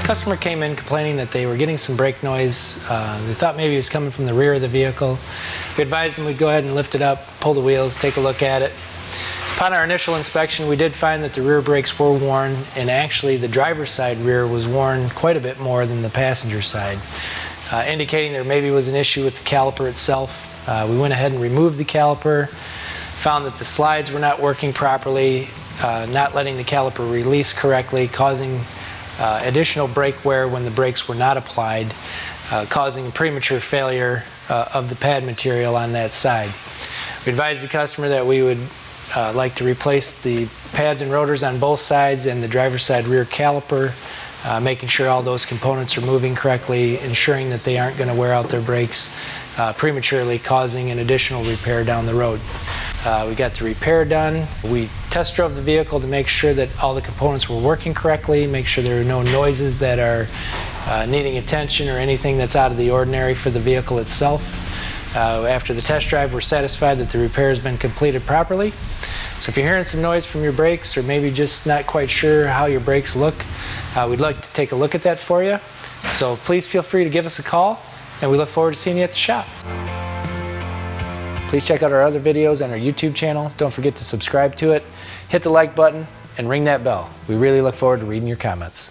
Customer came in complaining that they were getting some brake noise. They thought maybe it was coming from the rear of the vehicle. We advised them we'd go ahead and lift it up, pull the wheels, take a look at it. Upon our initial inspection, we did find that the rear brakes were worn, and actually the driver's side rear was worn quite a bit more than the passenger side, indicating there maybe was an issue with the caliper itself. We went ahead and removed the caliper, found that the slides were not working properly, not letting the caliper release correctly, causing additional brake wear when the brakes were not applied, causing premature failure of the pad material on that side. We advised the customer that we would like to replace the pads and rotors on both sides and the driver's side rear caliper, making sure all those components are moving correctly, ensuring that they aren't going to wear out their brakes prematurely, causing an additional repair down the road. We got the repair done. We test drove the vehicle to make sure that all the components were working correctly, make sure there are no noises that are needing attention or anything that's out of the ordinary for the vehicle itself. After the test drive, we're satisfied that the repair has been completed properly. So if you're hearing some noise from your brakes or maybe just not quite sure how your brakes look, we'd like to take a look at that for you. So please feel free to give us a call, and we look forward to seeing you at the shop. Please check out our other videos on our YouTube channel. Don't forget to subscribe to it, hit the like button, and ring that bell. We really look forward to reading your comments.